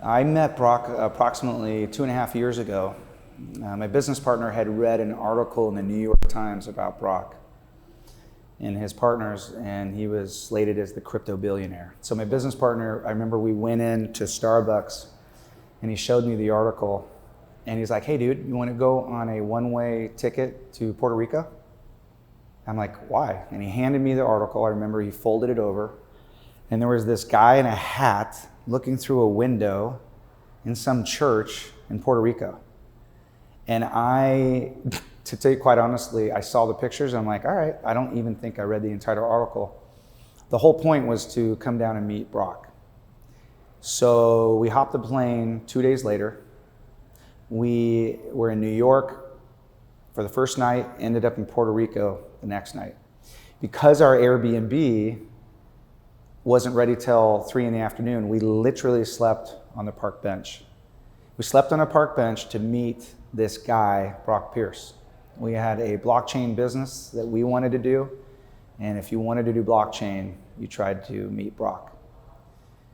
I met Brock approximately 2.5 years ago. My business partner had read an article in the New York Times about Brock and his partners, and he was slated as the crypto billionaire. So my business partner, I remember we went in to Starbucks and he showed me the article and he's like, "Hey dude, you want to go on a one-way ticket to Puerto Rico?" I'm like, "Why?" And he handed me the article. I remember he folded it over and there was this guy in a hat looking through a window in some church in Puerto Rico. And to tell you quite honestly, I saw the pictures and I'm like, all right, I don't even think I read the entire article. The whole point was to come down and meet Brock. So we hopped the plane 2 days later. We were in New York for the first night, ended up in Puerto Rico the next night. Because our Airbnb wasn't ready till 3 in the afternoon, we literally slept on the park bench. We slept on a park bench to meet this guy, Brock Pierce. We had a blockchain business that we wanted to do, and if you wanted to do blockchain, you tried to meet Brock.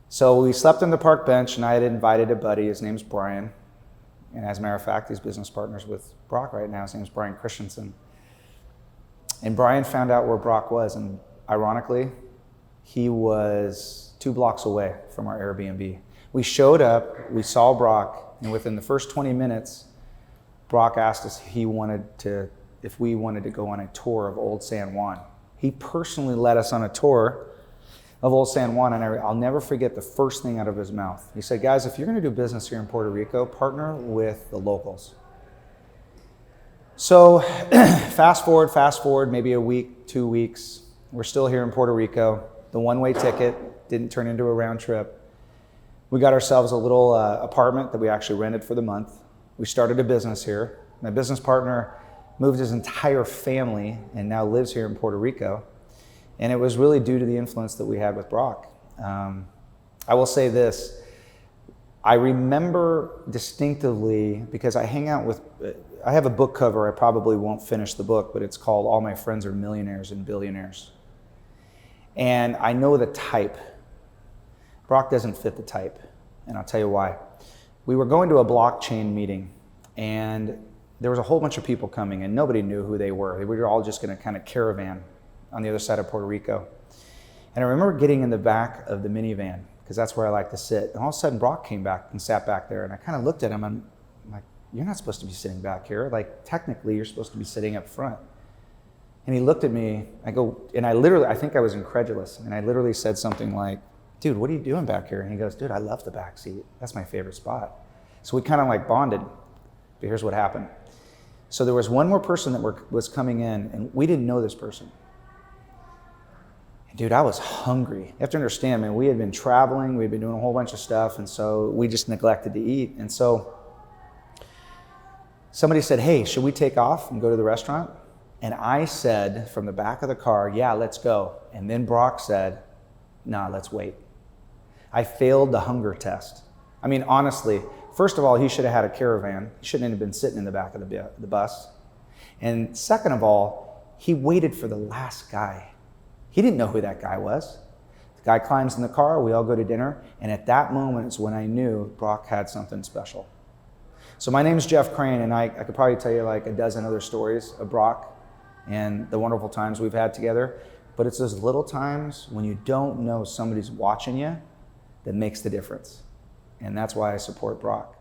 So we slept on the park bench, and I had invited a buddy, his name's Brian, and as a matter of fact, he's business partners with Brock right now. His name's Brian Christensen. And Brian found out where Brock was, and ironically, he was 2 blocks away from our Airbnb. We showed up, we saw Brock, and within the first 20 minutes, Brock asked us if we wanted to go on a tour of Old San Juan. He personally led us on a tour of Old San Juan, and I'll never forget the first thing out of his mouth. He said, "Guys, if you're gonna do business here in Puerto Rico, partner with the locals." So fast forward, maybe a week, 2 weeks, we're still here in Puerto Rico. The one-way ticket didn't turn into a round trip. We got ourselves a little apartment that we actually rented for the month. We started a business here. My business partner moved his entire family and now lives here in Puerto Rico. And it was really due to the influence that we had with Brock. I will say this, I remember distinctively, because I have a book cover, I probably won't finish the book, but it's called All My Friends Are Millionaires and Billionaires. And I know the type. Brock doesn't fit the type, and I'll tell you why. We were going to a blockchain meeting, and there was a whole bunch of people coming, and nobody knew who they were. We were all just going to kind of caravan on the other side of Puerto Rico. And I remember getting in the back of the minivan, because that's where I like to sit. And all of a sudden, Brock came back and sat back there, and I kind of looked at him, and I'm like, "You're not supposed to be sitting back here. Like, technically, you're supposed to be sitting up front." And he looked at me, I think I was incredulous, and I literally said something like, "Dude, what are you doing back here?" And he goes, "Dude, I love the back seat. That's my favorite spot." So we kind of like bonded. But here's what happened. So there was one more person that was coming in, and we didn't know this person. And dude, I was hungry. You have to understand, man, we had been traveling, we'd been doing a whole bunch of stuff, and so we just neglected to eat. And so somebody said, "Hey, should we take off and go to the restaurant?" And I said from the back of the car, "Yeah, let's go." And then Brock said, "Nah, let's wait." I failed the hunger test. I mean, honestly, first of all, he should have had a caravan. He shouldn't have been sitting in the back of the bus. And second of all, he waited for the last guy. He didn't know who that guy was. The guy climbs in the car, we all go to dinner, and at that moment is when I knew Brock had something special. So my name is Jeff Crane, and I could probably tell you like a dozen other stories of Brock and the wonderful times we've had together. But it's those little times when you don't know somebody's watching you that makes the difference. And that's why I support Brock.